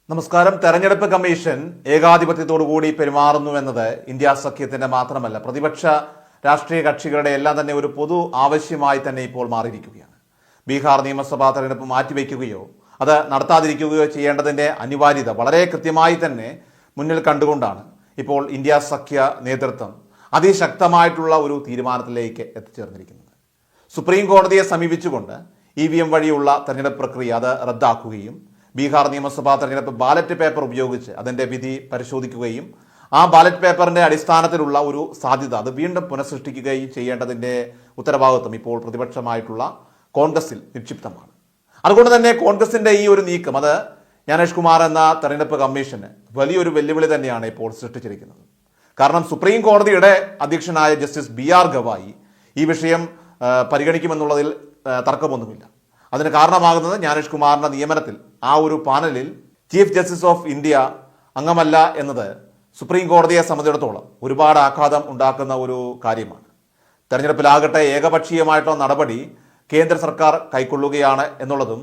നമസ്കാരം. തെരഞ്ഞെടുപ്പ് commission ഏകാധിപത്യത്തോടുകൂടി പെരുമാറുന്നുവെന്നത് India സഖ്യത്തിന്റെ മാത്രമല്ല, പ്രതിപക്ഷ രാഷ്ട്രീയ കക്ഷികളുടെ എല്ലാം തന്നെ ഒരു പൊതു ആവശ്യമായി തന്നെ ഇപ്പോൾ മാറിയിരിക്കുകയാണ്. ബീഹാർ നിയമസഭാ തെരഞ്ഞെടുപ്പ് മാറ്റിവെക്കുകയോ അത് നടത്താതിരിക്കുകയോ ചെയ്യേണ്ടതിന്റെ അനിവാര്യത വളരെ കൃത്യമായി തന്നെ മുന്നിൽ കണ്ടുകൊണ്ടാണ് ഇപ്പോൾ ഇന്ത്യ സഖ്യ നേതൃത്വം അതിശക്തമായിട്ടുള്ള ഒരു തീരുമാനത്തിലേക്ക് എത്തിച്ചേർന്നിരിക്കുന്നത്. സുപ്രീം കോടതിയെ സമീപിച്ചുകൊണ്ട് EVM വഴിയുള്ള തെരഞ്ഞെടുപ്പ് പ്രക്രിയ അത് റദ്ദാക്കുകയും ബീഹാർ നിയമസഭാ തെരഞ്ഞെടുപ്പ് ബാലറ്റ് പേപ്പർ ഉപയോഗിച്ച് അതിൻ്റെ വിധി പരിശോധിക്കുകയും ആ ബാലറ്റ് പേപ്പറിൻ്റെ അടിസ്ഥാനത്തിലുള്ള ഒരു സാധ്യത അത് വീണ്ടും പുനഃസൃഷ്ടിക്കുകയും ചെയ്യേണ്ടതിൻ്റെ ഉത്തരവാദിത്വം ഇപ്പോൾ പ്രതിപക്ഷമായിട്ടുള്ള കോൺഗ്രസിൽ നിക്ഷിപ്തമാണ്. അതുകൊണ്ട് തന്നെ കോൺഗ്രസിൻ്റെ ഈ ഒരു നീക്കം അത് ജ്ഞാനേഷ് കുമാർ എന്ന തെരഞ്ഞെടുപ്പ് കമ്മീഷന് വലിയൊരു വെല്ലുവിളി തന്നെയാണ് ഇപ്പോൾ സൃഷ്ടിച്ചിരിക്കുന്നത്. കാരണം സുപ്രീം കോടതിയുടെ അധ്യക്ഷനായ ജസ്റ്റിസ് BR ഗവായി ഈ വിഷയം പരിഗണിക്കുമെന്നുള്ളതിൽ തർക്കമൊന്നുമില്ല. അതിന് കാരണമാകുന്നത് ജ്ഞാനേഷ് കുമാറിന്റെ നിയമനത്തിൽ ആ ഒരു പാനലിൽ ചീഫ് ജസ്റ്റിസ് ഓഫ് ഇന്ത്യ അംഗമല്ല എന്നത് സുപ്രീം കോടതിയെ സംബന്ധിച്ചിടത്തോളം ഒരുപാട് ആഘാതം ഉണ്ടാക്കുന്ന ഒരു കാര്യമാണ്. തെരഞ്ഞെടുപ്പിലാകട്ടെ ഏകപക്ഷീയമായിട്ടുള്ള നടപടി കേന്ദ്ര സർക്കാർ കൈക്കൊള്ളുകയാണ് എന്നുള്ളതും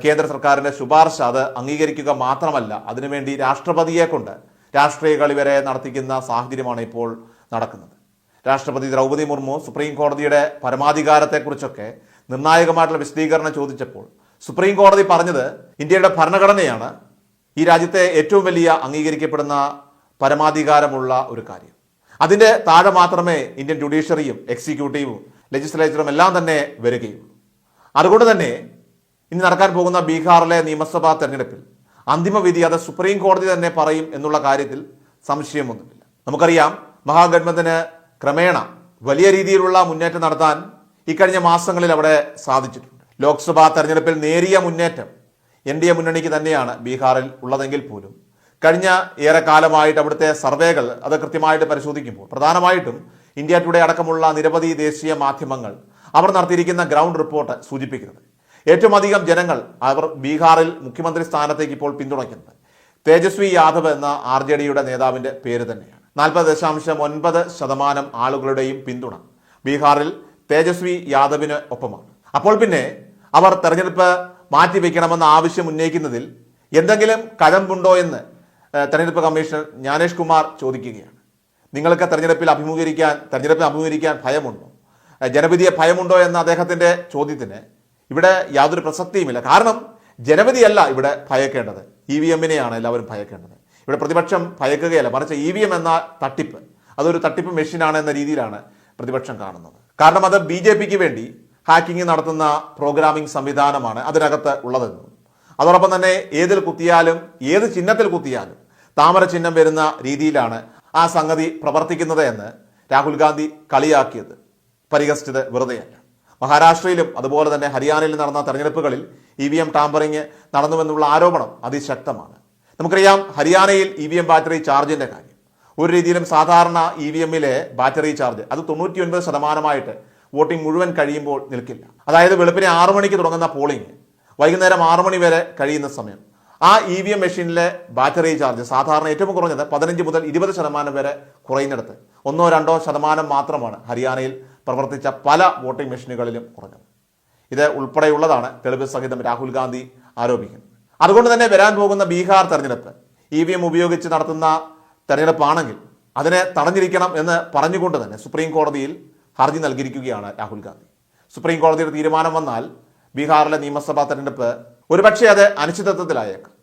കേന്ദ്ര സർക്കാരിന്റെ ശുപാർശ അത് അംഗീകരിക്കുക മാത്രമല്ല, അതിനുവേണ്ടി രാഷ്ട്രപതിയെ കൊണ്ട് രാഷ്ട്രീയ കളി വരെ നടത്തിക്കുന്ന സാഹചര്യമാണ് ഇപ്പോൾ നടക്കുന്നത്. രാഷ്ട്രപതി ദ്രൗപദി മുർമു സുപ്രീം കോടതിയുടെ പരമാധികാരത്തെക്കുറിച്ചൊക്കെ നിർണായകമായിട്ടുള്ള വിശദീകരണം ചോദിച്ചപ്പോൾ സുപ്രീം കോടതി പറഞ്ഞത് ഇന്ത്യയുടെ ഭരണഘടനയാണ് ഈ രാജ്യത്തെ ഏറ്റവും വലിയ അംഗീകരിക്കപ്പെടുന്ന പരമാധികാരമുള്ള ഒരു കാര്യം. അതിൻ്റെ താഴെ മാത്രമേ ഇന്ത്യൻ ജുഡീഷ്യറിയും എക്സിക്യൂട്ടീവും ലെജിസ്ലേച്ചറും എല്ലാം തന്നെ വരികയുള്ളൂ. അതുകൊണ്ട് തന്നെ ഇനി നടക്കാൻ പോകുന്ന ബീഹാറിലെ നിയമസഭാ തെരഞ്ഞെടുപ്പിൽ അന്തിമ വിധി അത് സുപ്രീം കോടതി തന്നെ പറയും എന്നുള്ള കാര്യത്തിൽ സംശയമൊന്നുമില്ല. നമുക്കറിയാം, മഹാഗഠബന്ധന് ക്രമേണ വലിയ രീതിയിലുള്ള മുന്നേറ്റം നടത്താൻ ഇക്കഴിഞ്ഞ മാസങ്ങളിൽ അവിടെ സാധിച്ചിട്ടുണ്ട്. ലോക്സഭാ തെരഞ്ഞെടുപ്പിൽ നേരിയ മുന്നേറ്റം NDA മുന്നണിക്ക് തന്നെയാണ് ബീഹാറിൽ ഉള്ളതെങ്കിൽ പോലും കഴിഞ്ഞ ഏറെക്കാലമായിട്ട് അവിടുത്തെ സർവേകൾ അത് കൃത്യമായിട്ട് പരിശോധിക്കുമ്പോൾ പ്രധാനമായിട്ടും ഇന്ത്യ ടുഡേ അടക്കമുള്ള നിരവധി ദേശീയ മാധ്യമങ്ങൾ അവർ നടത്തിയിരിക്കുന്ന ഗ്രൗണ്ട് റിപ്പോർട്ട് സൂചിപ്പിക്കുന്നത് ഏറ്റവും അധികം ജനങ്ങൾ അവർ ബീഹാറിൽ മുഖ്യമന്ത്രി സ്ഥാനത്തേക്ക് ഇപ്പോൾ പിന്തുണയ്ക്കുന്നത് തേജസ്വി യാദവ് എന്ന RJDയുടെ നേതാവിന്റെ പേര് തന്നെയാണ്. 40.9% ആളുകളുടെയും പിന്തുണ ബീഹാറിൽ തേജസ്വി യാദവിന് ഒപ്പമാണ്. അപ്പോൾ പിന്നെ അവർ തെരഞ്ഞെടുപ്പ് മാറ്റിവെക്കണമെന്ന ആവശ്യം ഉന്നയിക്കുന്നതിൽ എന്തെങ്കിലും കഴമ്പുണ്ടോ എന്ന് തെരഞ്ഞെടുപ്പ് കമ്മീഷണർ ജ്ഞാനേഷ് കുമാർ ചോദിക്കുകയാണ്. നിങ്ങൾക്ക് തെരഞ്ഞെടുപ്പിൽ അഭിമുഖീകരിക്കാൻ ഭയമുണ്ടോ, ജനവിധിയെ ഭയമുണ്ടോ എന്ന അദ്ദേഹത്തിന്റെ ചോദ്യത്തിന് ഇവിടെ യാതൊരു പ്രസക്തിയുമില്ല. കാരണം ജനവിധിയല്ല ഇവിടെ ഭയക്കേണ്ടത്, EVMനെയാണ് എല്ലാവരും ഭയക്കേണ്ടത്. ഇവിടെ പ്രതിപക്ഷം ഭയക്കുകയല്ല, മറിച്ച് EVM എന്ന തട്ടിപ്പ് അതൊരു തട്ടിപ്പ് മെഷീനാണ് എന്ന രീതിയിലാണ് പ്രതിപക്ഷം കാണുന്നത്. കാരണം അത് BJPക്ക് വേണ്ടി ഹാക്കിംഗ് നടത്തുന്ന പ്രോഗ്രാമിംഗ് സംവിധാനമാണ് അതിനകത്ത് ഉള്ളതെന്നും അതോടൊപ്പം തന്നെ ഏതിൽ കുത്തിയാലും ഏത് ചിഹ്നത്തിൽ കുത്തിയാലും താമര ചിഹ്നം വരുന്ന രീതിയിലാണ് ആ സംഗതി പ്രവർത്തിക്കുന്നത് എന്ന് രാഹുൽ ഗാന്ധി കളിയാക്കിയത് പരിഹസിച്ചത് വെറുതെയല്ല. മഹാരാഷ്ട്രയിലും അതുപോലെ തന്നെ ഹരിയാനയിലും നടന്ന തെരഞ്ഞെടുപ്പുകളിൽ EVM ടാമ്പറിങ് നടന്നുവെന്നുള്ള ആരോപണം അതിശക്തമാണ്. നമുക്കറിയാം, ഹരിയാനയിൽ EVM ബാറ്ററി ചാർജിന്റെ കാര്യം ഒരു രീതിയിലും സാധാരണ EVMലെ ബാറ്ററി ചാർജ് അത് 99% വോട്ടിംഗ് മുഴുവൻ കഴിയുമ്പോൾ നിൽക്കില്ല. അതായത് വെളുപ്പിനെ 6 മണിക്ക് തുടങ്ങുന്ന പോളിംഗ് വൈകുന്നേരം 6 മണി വരെ കഴിയുന്ന സമയം ആ EVM മെഷീനിലെ ബാറ്ററി ചാർജ് സാധാരണ ഏറ്റവും കുറഞ്ഞത് 15 മുതൽ 20% വരെ കുറയുന്നിടത്ത് 1-2% മാത്രമാണ് ഹരിയാനയിൽ പ്രവർത്തിച്ച പല വോട്ടിംഗ് മെഷീനുകളിലും കുറഞ്ഞത്. ഇത് ഉൾപ്പെടെയുള്ളതാണ് തെളിവ് സഹിതം രാഹുൽ ഗാന്ധി ആരോപിക്കുന്നത്. അതുകൊണ്ട് തന്നെ വരാൻ പോകുന്ന ബീഹാർ തെരഞ്ഞെടുപ്പ് EVM ഉപയോഗിച്ച് നടത്തുന്ന തെരഞ്ഞെടുപ്പാണെങ്കിൽ അതിനെ തടഞ്ഞിരിക്കണം എന്ന് പറഞ്ഞുകൊണ്ട് തന്നെ സുപ്രീം കോടതിയിൽ ഹർജി നൽകിയിരിക്കുകയാണ് രാഹുൽ ഗാന്ധി. സുപ്രീം കോടതിയുടെ തീരുമാനം വന്നാൽ ബീഹാറിലെ നിയമസഭാ തെരഞ്ഞെടുപ്പ് ഒരുപക്ഷെ അത് അനിശ്ചിതത്വത്തിലായേക്കാം.